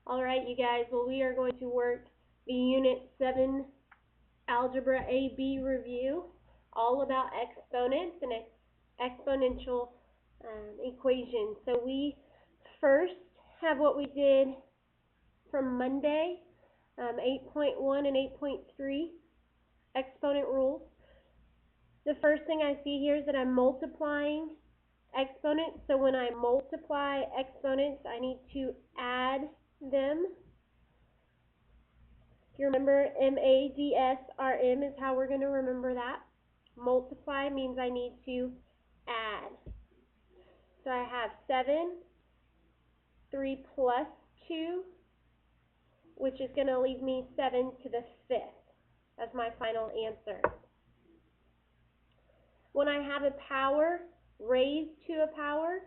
All right, you guys, well, we are going to work the Unit 7 Algebra AB review, all about exponents and exponential equations. So we first have what we did from Monday, 8.1 and 8.3, exponent rules. The first thing I see here is that I'm multiplying exponents. So when I multiply exponents, I need to add them. If you remember, MADSRM is how we're going to remember that. Multiply means I need to add. So I have 7, 3 plus 2, which is going to leave me 7 to the 5th. That's my final answer. When I have a power raised to a power,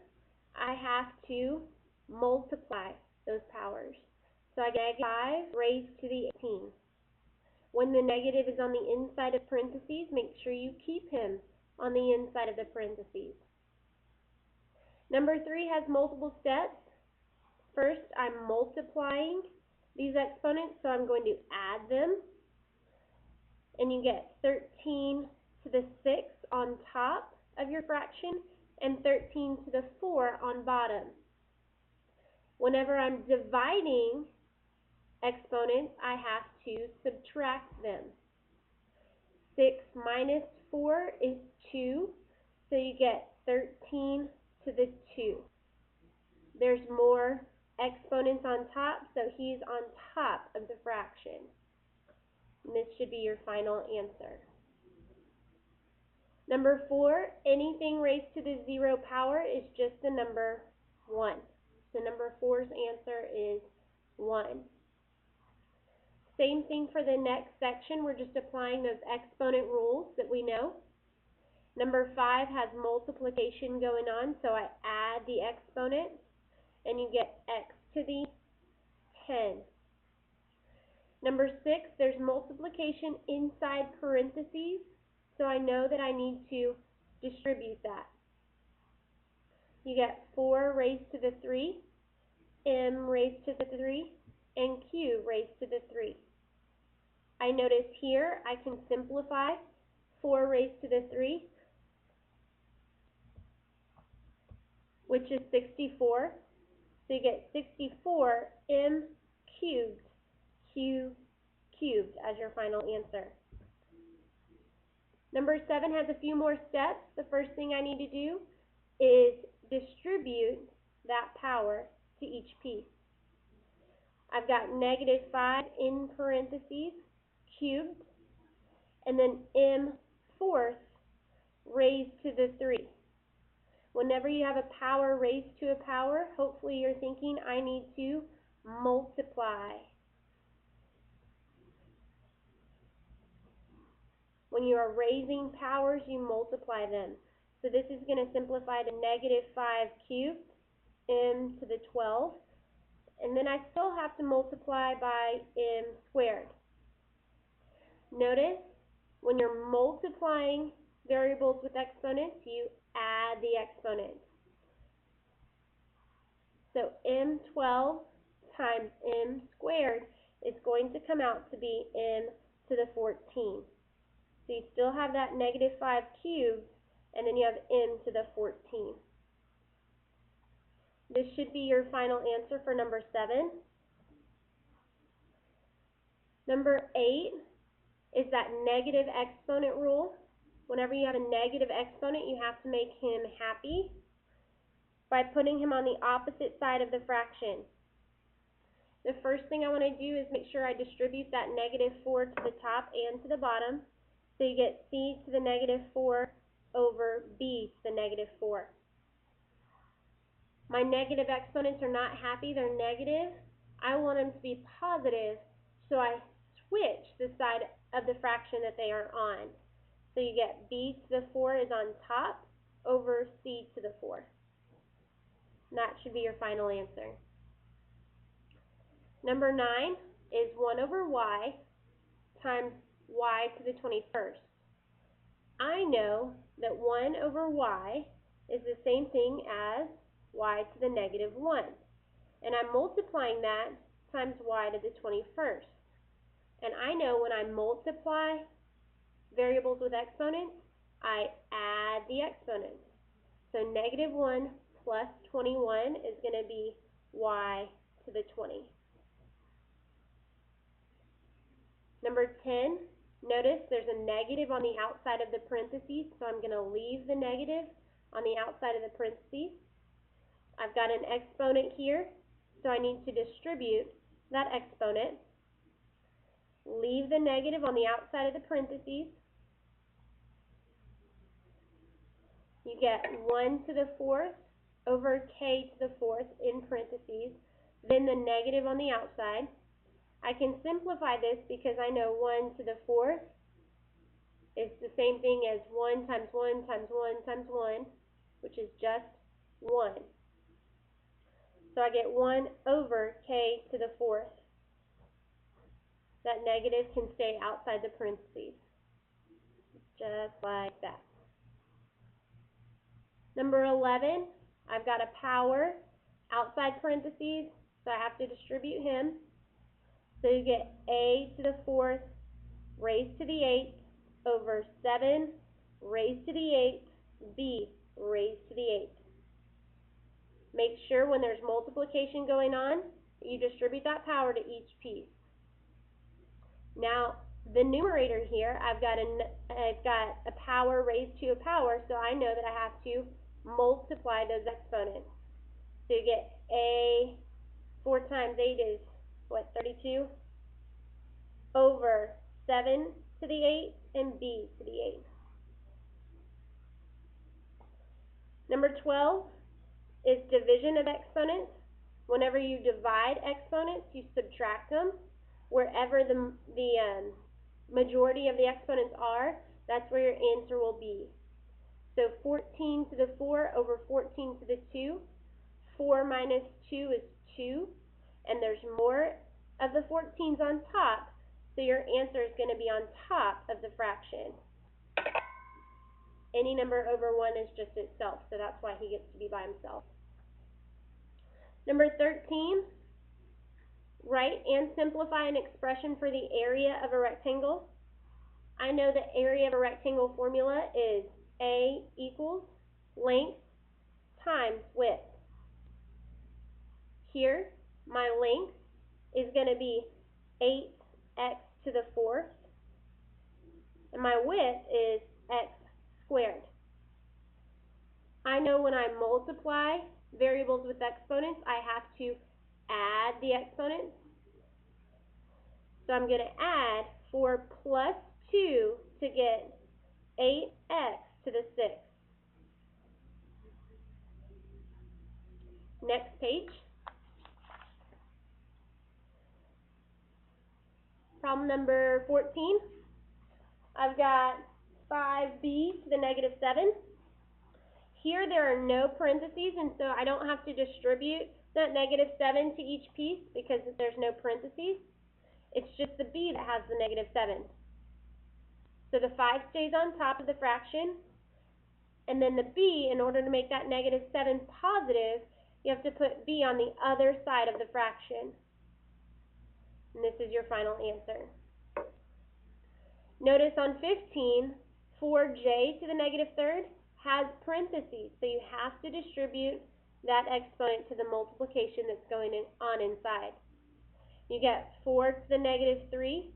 I have to multiply those powers. So I get 5 raised to the 18. When the negative is on the inside of parentheses, make sure you keep him on the inside of the parentheses. Number 3 has multiple steps. First, I'm multiplying these exponents, so I'm going to add them. And you get 13 to the 6 on top of your fraction and 13 to the 4 on bottom. Whenever I'm dividing exponents, I have to subtract them. 6 minus 4 is 2, so you get 13 to the 2. There's more exponents on top, so he's on top of the fraction. And this should be your final answer. Number 4, anything raised to the 0 power is just the number 1. So number 4's answer is 1. Same thing for the next section. We're just applying those exponent rules that we know. Number 5 has multiplication going on, so I add the exponents, and you get x to the 10. Number 6, there's multiplication inside parentheses, so I know that I need to distribute that. You get 4 raised to the 3, m raised to the 3, and q raised to the 3. I notice here I can simplify 4 raised to the 3, which is 64. So you get 64 m cubed, q cubed as your final answer. Number 7 has a few more steps. The first thing I need to do is distribute that power to each piece. I've got negative 5 in parentheses, cubed, and then m fourth raised to the 3. Whenever you have a power raised to a power, hopefully you're thinking, I need to multiply. When you are raising powers, you multiply them. So this is going to simplify to negative 5 cubed, m to the 12. And then I still have to multiply by m squared. Notice, when you're multiplying variables with exponents, you add the exponents. So m12 times m squared is going to come out to be m to the 14. So you still have that negative 5 cubed, and then you have m to the 14. This should be your final answer for number 7. Number 8 is that negative exponent rule. Whenever you have a negative exponent, you have to make him happy by putting him on the opposite side of the fraction. The first thing I want to do is make sure I distribute that negative 4 to the top and to the bottom. So you get c to the negative 4 over b to the negative 4. My negative exponents are not happy, they're negative. I want them to be positive, so I switch the side of the fraction that they are on. So you get b to the 4 is on top over c to the 4. And that should be your final answer. Number 9 is 1 over y times y to the 21st. I know that 1 over y is the same thing as y to the negative 1. And I'm multiplying that times y to the 21st. And I know when I multiply variables with exponents, I add the exponents. So negative 1 plus 21 is going to be y to the 20. Number 10, notice there's a negative on the outside of the parentheses, so I'm going to leave the negative on the outside of the parentheses. I've got an exponent here, so I need to distribute that exponent. Leave the negative on the outside of the parentheses. You get 1 to the 4th over k to the 4th in parentheses, then the negative on the outside. I can simplify this because I know 1 to the 4th is the same thing as 1 times 1 times 1 times 1, which is just 1. So I get 1 over k to the 4th. That negative can stay outside the parentheses, just like that. Number 11, I've got a power outside parentheses, so I have to distribute him. So you get a to the 4th raised to the 8th over 7 raised to the 8th b raised to the 8th. Make sure when there's multiplication going on, you distribute that power to each piece. Now, the numerator here, I've got a power raised to a power, so I know that I have to multiply those exponents. So you get a 4 times 8 is, what, 32? Over 7 to the 8th and b to the 8th. Number 12 is division of exponents. Whenever you divide exponents, you subtract them. Wherever the majority of the exponents are, that's where your answer will be. So 14 to the 4 over 14 to the 2. 4 minus 2 is 2. And there's more of the 14s on top, so your answer is going to be on top of the fraction. Any number over 1 is just itself, so that's why he gets to be by himself. Number 13, write and simplify an expression for the area of a rectangle. I know the area of a rectangle formula is A equals length times width. Here, my length is going to be 8x to the 4th, and my width is x squared. I know when I multiply variables with exponents, I have to add the exponents. So I'm going to add 4 plus 2 to get 8x to the 6th. Next page. Problem number 14. I've got 5b to the negative 7. Here there are no parentheses, and so I don't have to distribute that negative 7 to each piece because there's no parentheses. It's just the b that has the negative 7. So the 5 stays on top of the fraction, and then the b, in order to make that negative 7 positive, you have to put b on the other side of the fraction. And this is your final answer. Notice on 15, 4j to the negative 3rd has parentheses, so you have to distribute that exponent to the multiplication that's going on inside. You get 4 to the negative 3,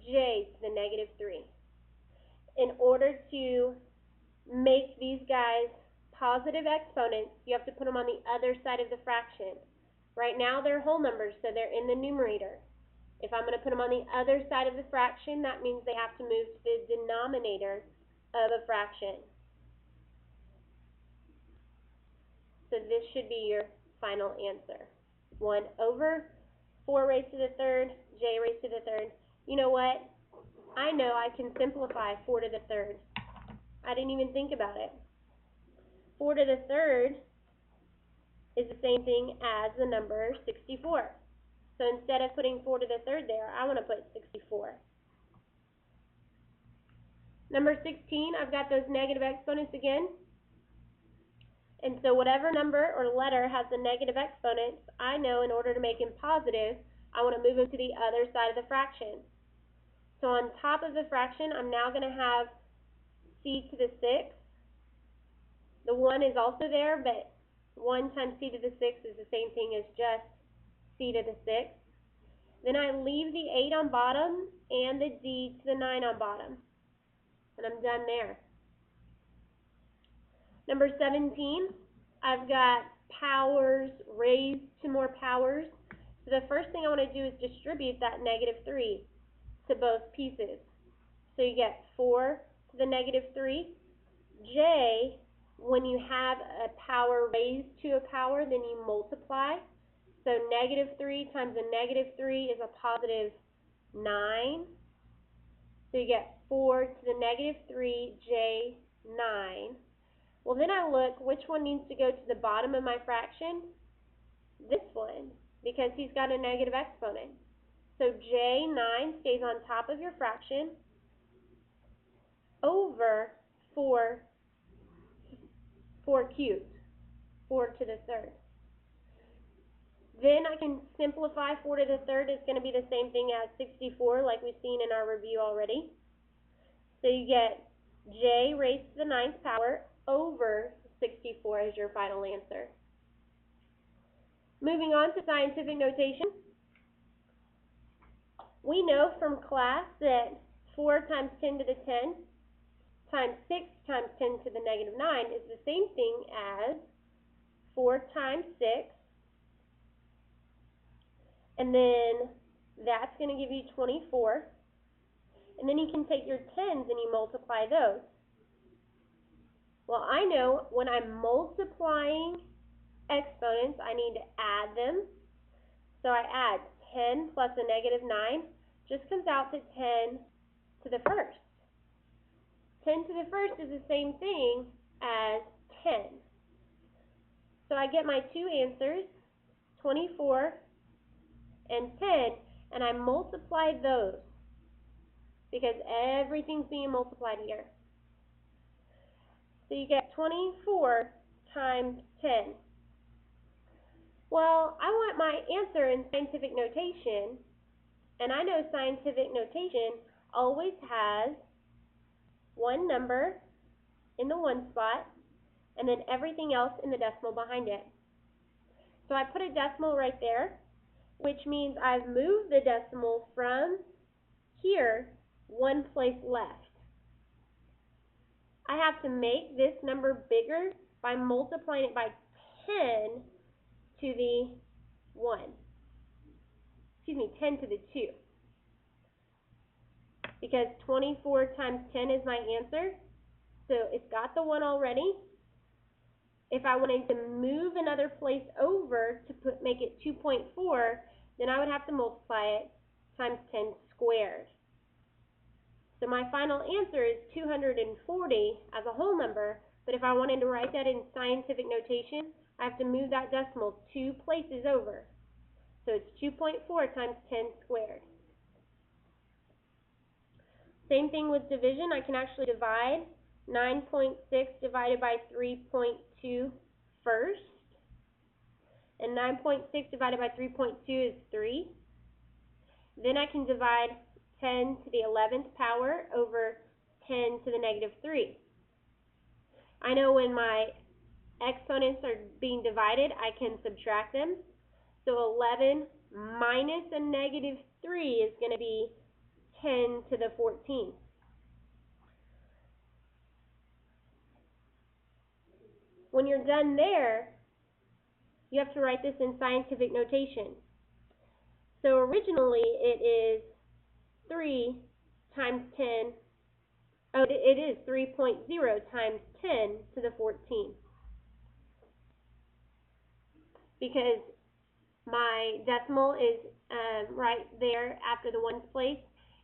j to the negative 3. In order to make these guys positive exponents, you have to put them on the other side of the fraction. Right now they're whole numbers, so they're in the numerator. If I'm going to put them on the other side of the fraction, that means they have to move to the denominator of a fraction. So this should be your final answer. 1 over 4 raised to the 3rd, j raised to the 3rd. You know what? I know I can simplify 4 to the 3rd. I didn't even think about it. 4 to the 3rd is the same thing as the number 64. So instead of putting 4 to the 3rd there, I want to put 64. Number 16, I've got those negative exponents again. And so whatever number or letter has the negative exponents, I know in order to make them positive, I want to move them to the other side of the fraction. So on top of the fraction, I'm now going to have c to the 6th. The 1 is also there, but 1 times c to the 6th is the same thing as just c to the 6th. Then I leave the 8 on bottom and the d to the 9 on bottom. And I'm done there. Number 17, I've got powers raised to more powers. So the first thing I want to do is distribute that -3 to both pieces. So you get 4 to the -3. J, when you have a power raised to a power, then you multiply. So -3 times a -3 is a +9. So you get 4 to the -3, J, 9. Well, then I look, which one needs to go to the bottom of my fraction? This one, because he's got a negative exponent. So J9 stays on top of your fraction over 4 cubed, 4 to the 3rd. Then I can simplify 4 to the 3rd. It's going to be the same thing as 64, like we've seen in our review already. So you get J raised to the 9th power over 64 as your final answer. Moving on to scientific notation. We know from class that 4 times 10 to the 10 times 6 times 10 to the -9 is the same thing as 4 times 6, and then that's going to give you 24. And then you can take your 10s and you multiply those. Well, I know when I'm multiplying exponents, I need to add them. So I add 10 plus a -9 just comes out to 10 to the 1st. 10 to the 1st is the same thing as 10. So I get my two answers, 24 and 10, and I multiply those because everything's being multiplied here. So you get 24 times 10. Well, I want my answer in scientific notation, and I know scientific notation always has one number in the one spot and then everything else in the decimal behind it. So I put a decimal right there, which means I've moved the decimal from here one place left. I have to make this number bigger by multiplying it by 10 to the 1. Excuse me, 10 to the 2. Because 24 times 10 is my answer, so it's got the 1 already. If I wanted to move another place over to make it 2.4, then I would have to multiply it times 10 squared. So my final answer is 240 as a whole number, but if I wanted to write that in scientific notation, I have to move that decimal 2 places over. So it's 2.4 times 10 squared. Same thing with division. I can actually divide 9.6 divided by 3.2 first. And 9.6 divided by 3.2 is 3. Then I can divide 10 to the 11th power over 10 to the -3. I know when my exponents are being divided, I can subtract them. So 11 minus a -3 is going to be 10 to the 14. When you're done there, you have to write this in scientific notation. So originally it is 3 times 10, it is 3.0 times 10 to the 14. Because my decimal is right there after the ones place,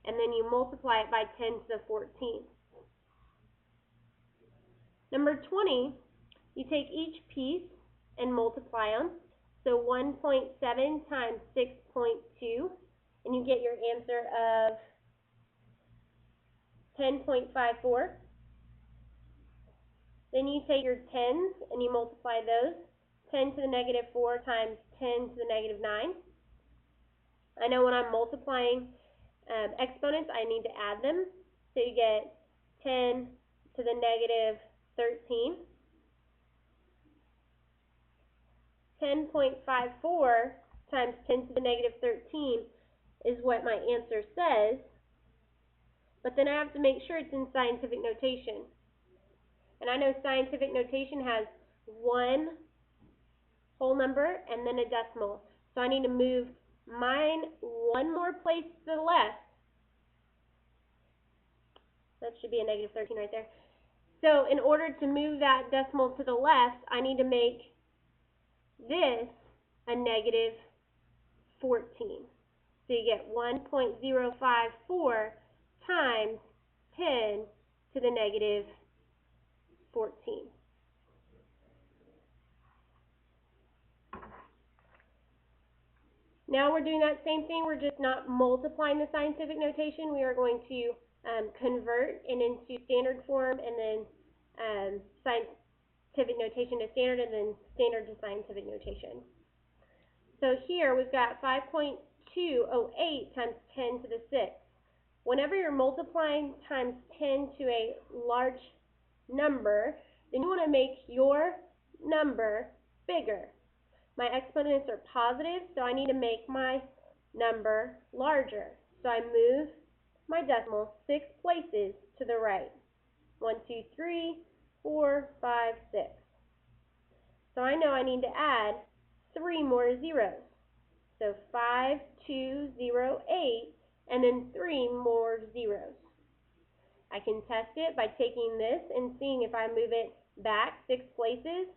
and then you multiply it by 10 to the 14. Number 20, you take each piece and multiply them. So 1.7 times 6.2, and you get your answer of 10.54. Then you take your 10s and you multiply those. 10 to the -4 times 10 to the -9. I know when I'm multiplying exponents, I need to add them. So you get 10 to the negative 13. 10.54 times 10 to the negative 13 is what my answer says, but then I have to make sure it's in scientific notation. And I know scientific notation has one whole number and then a decimal. So I need to move mine one more place to the left. That should be a negative 13 right there. So in order to move that decimal to the left, I need to make this a negative 14. So you get 1.054 times 10 to the negative 14. Now we're doing that same thing, we're just not multiplying the scientific notation. We are going to convert it into standard form and then scientific notation to standard and then standard to scientific notation. So here we've got 5.208 times 10 to the 6th. Whenever you're multiplying times 10 to a large number, then you want to make your number bigger. My exponents are positive, so I need to make my number larger. So I move my decimal 6 places to the right. 1, 2, 3, 4, 5, 6. So I know I need to add 3 more zeros. So 5, 2, 0, 8, and then 3 more zeros. I can test it by taking this and seeing if I move it back 6 places.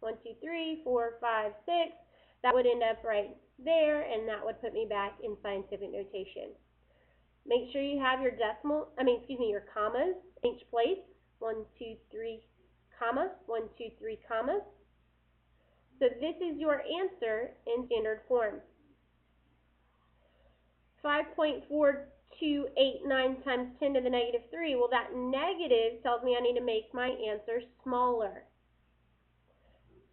1, 2, 3, 4, 5, 6. That would end up right there, and that would put me back in scientific notation. Make sure you have your your commas in each place. 1, 2, 3, comma, 1, 2, 3, commas. So this is your answer in standard form. 5.4289 times 10 to the negative 3. Well, that negative tells me I need to make my answer smaller.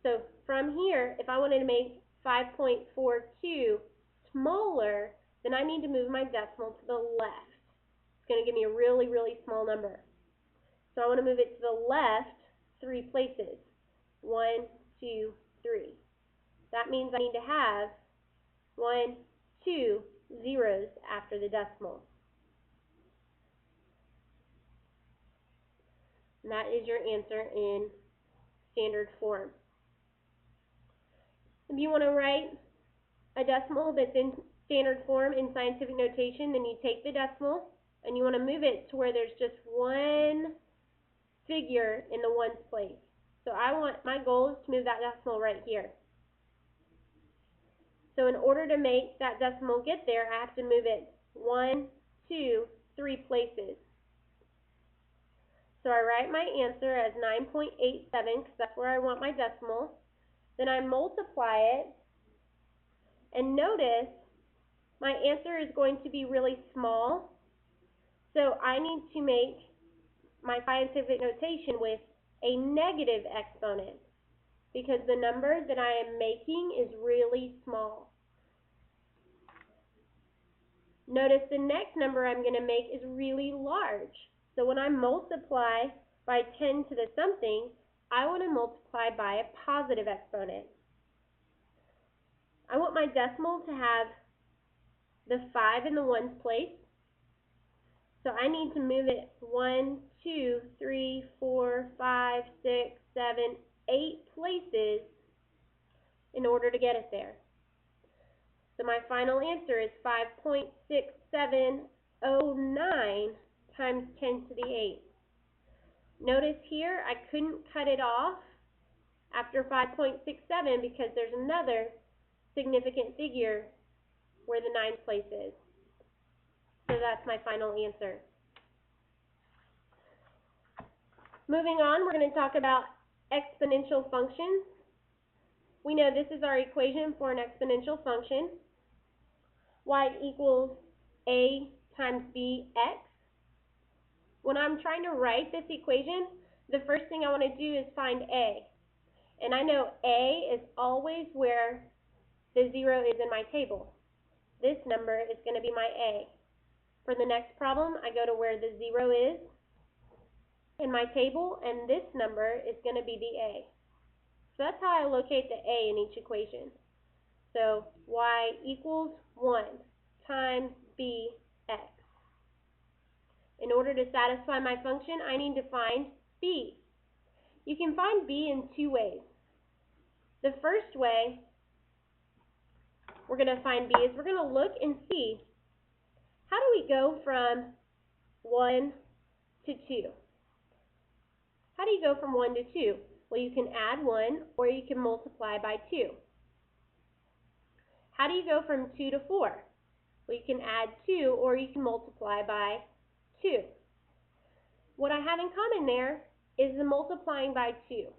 So from here, if I wanted to make 5.42 smaller, then I need to move my decimal to the left. It's going to give me a really, really small number. So I want to move it to the left 3 places. 1, 2, 3. That means I need to have 1, 2 zeros after the decimal. And that is your answer in standard form. If you want to write a decimal that's in standard form in scientific notation, then you take the decimal and you want to move it to where there's just one figure in the ones place. So my goal is to move that decimal right here. So in order to make that decimal get there, I have to move it 1, 2, 3 places. So I write my answer as 9.87 because that's where I want my decimal. Then I multiply it, and notice my answer is going to be really small. So I need to make my scientific notation with a negative exponent because the number that I am making is really small. Notice the next number I'm going to make is really large. So when I multiply by 10 to the something, I want to multiply by a positive exponent. I want my decimal to have the 5 in the ones place. So I need to move it 1, 2, 3, 4, 5, 6, 7, 8 places in order to get it there. So my final answer is 5.6709 times 10 to the 8. Notice here I couldn't cut it off after 5.67 because there's another significant figure where the 9th place is. So that's my final answer. Moving on, we're going to talk about exponential functions. We know this is our equation for an exponential function. Y equals a times bx. When I'm trying to write this equation, the first thing I want to do is find a. And I know a is always where the 0 is in my table. this number is going to be my A. For the next problem, I go to where the 0 is in my table, and this number is going to be the A. So that's how I locate the A in each equation. So y equals 1 times bx. In order to satisfy my function, I need to find b. You can find b in two ways. The first way we're going to find b is we're going to look and see, how do we go from 1 to 2? How do you go from 1 to 2? Well, you can add 1 or you can multiply by 2. How do you go from 2 to 4? Well, you can add 2 or you can multiply by 2. What I have in common there is the multiplying by 2.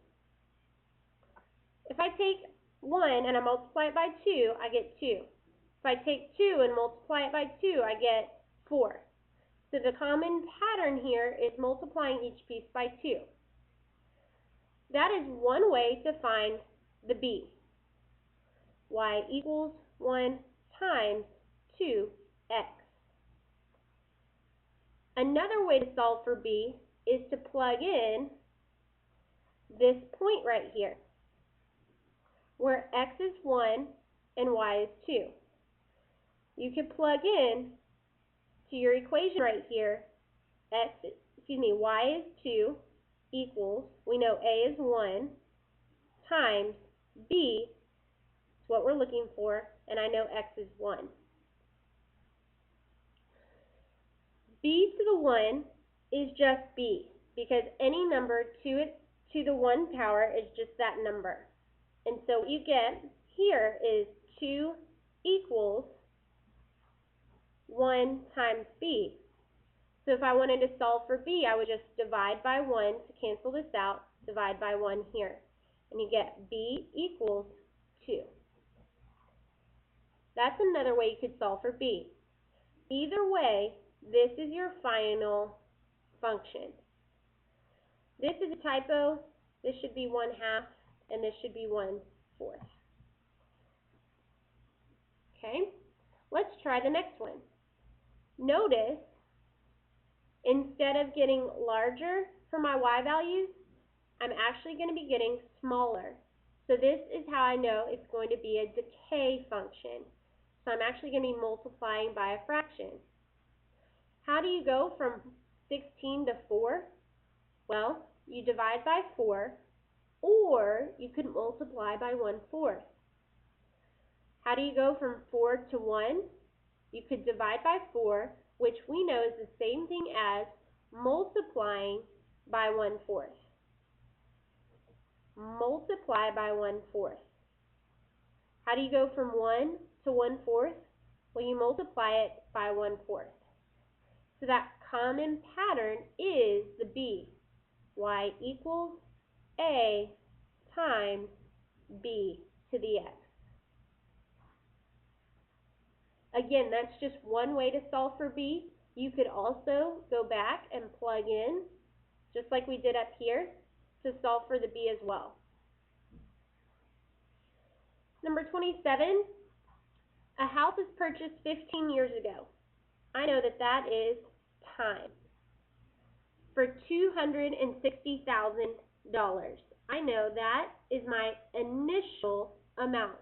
If I take 1 and I multiply it by 2, I get 2. If I take 2 and multiply it by 2, I get 4. So the common pattern here is multiplying each piece by 2. That is one way to find the b. Y equals 1 times 2x. Another way to solve for b is to plug in this point right here, where x is 1 and y is 2. You can plug in to your equation right here, y is 2 equals, we know a is 1, times b is what we're looking for, and I know x is 1. B to the 1 is just b, because any number to the 1 power is just that number. And so what you get here is 2 equals 1 times b. So if I wanted to solve for b, I would just divide by 1 to cancel this out, divide by 1 here. And you get b equals 2. That's another way you could solve for b. Either way, this is your final function. This is a typo. This should be 1/2, and this should be 1/4. Okay, let's try the next one. Notice, instead of getting larger for my y values, I'm actually going to be getting smaller. So this is how I know it's going to be a decay function. So I'm actually going to be multiplying by a fraction. How do you go from 16 to 4? Well, you divide by 4, or you could multiply by 1/4. How do you go from 4 to 1? You could divide by 4, which we know is the same thing as multiplying by 1/4. Multiply by 1/4. How do you go from 1 to 1/4? Well, you multiply it by 1/4. So that common pattern is the b. Y equals a times b to the x. Again, that's just one way to solve for b. You could also go back and plug in, just like we did up here, to solve for the b as well. Number 27, a house is purchased 15 years ago. I know that that is time. For $260,000. I know that is my initial amount.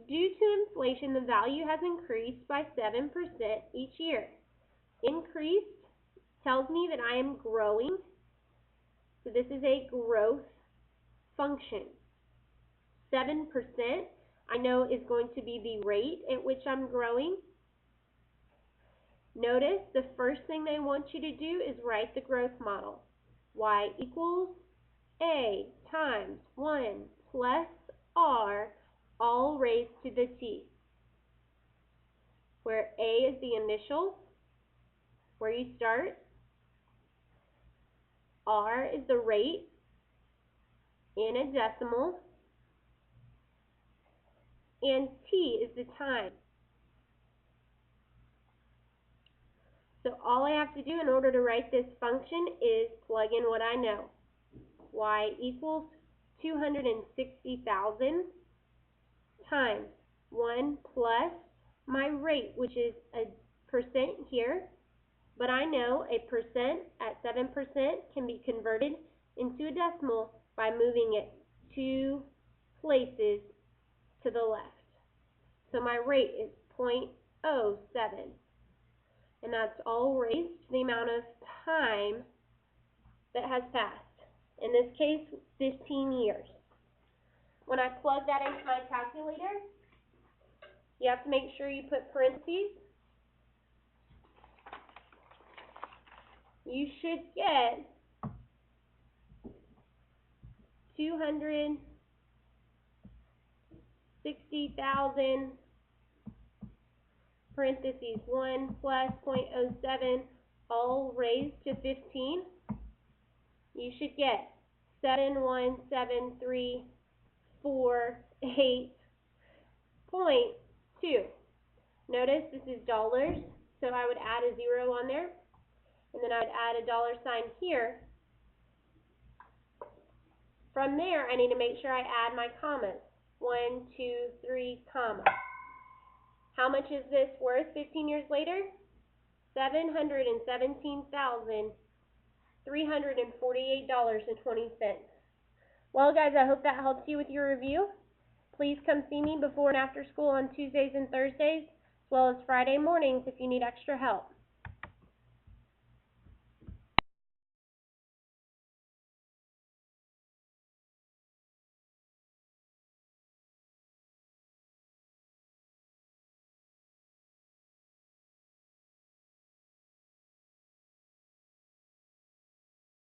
Due to inflation, the value has increased by 7% each year. Increased tells me that I am growing, so this is a growth function. 7% I know is going to be the rate at which I'm growing. Notice the first thing they want you to do is write the growth model. Y equals a times 1 plus r, all raised to the t, where a is the initial, where you start, r is the rate in a decimal, and t is the time. So all I have to do in order to write this function is plug in what I know. Y equals 260,000 times 1 plus my rate, which is a percent here, but I know a percent at 7% can be converted into a decimal by moving it 2 places to the left. So my rate is 0.07, and that's all raised to the amount of time that has passed. In this case, 15 years. When I plug that into my calculator, you have to make sure you put parentheses. You should get 260,000 parentheses 1 plus 0.07 all raised to 15. You should get 71734.8.2. Notice this is dollars, so I would add a 0 on there, and then I would add a $sign here. From there, I need to make sure I add my commas. 1, 2, 3, comma. How much is this worth 15 years later? $717,348.20. Well, guys, I hope that helps you with your review. Please come see me before and after school on Tuesdays and Thursdays, as well as Friday mornings if you need extra help.